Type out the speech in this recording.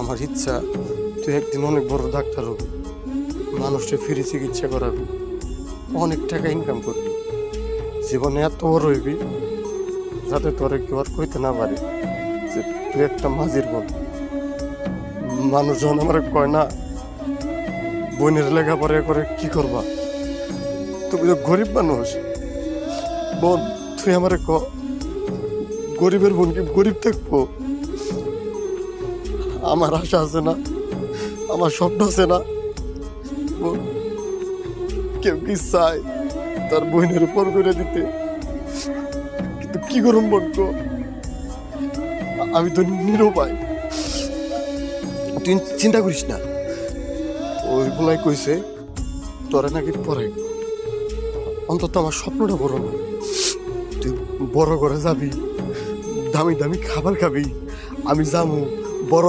আমার ইচ্ছা তুই একদিন অনেক বড় ডাক্তার হবি, মানুষকে ফ্রি চিকিৎসা করাবি, অনেক টাকা ইনকাম করবি, জীবনে এত বড় হইবি যাতে তোরে কেউ আর কইতে না পারে যে তুই একটা মাঝির বোন। মানুষজন আমার কয় না বোনের লেখাপড়া করে কি করবা, তুমি তো গরিব মানুষ। বোন তুই আমার গরিবের বোন কি গরিব থাকবো? আমার আশা আছে না, আমার স্বপ্ন আছে না। বোন, কেউ কি চায় তার বোনের উপর করে দিতে, কিন্তু কি করুম বোন গো? আমি তো নিরুপায়। তুই চিন্তা করিস না, ওই বলাই কইছে তোরা নাকি পড়াই, অন্তত আমার স্বপ্নটা বড় না। তুই বড় করে যাবি, দামি দামি খাবার খাবি, আমি যাবো বড়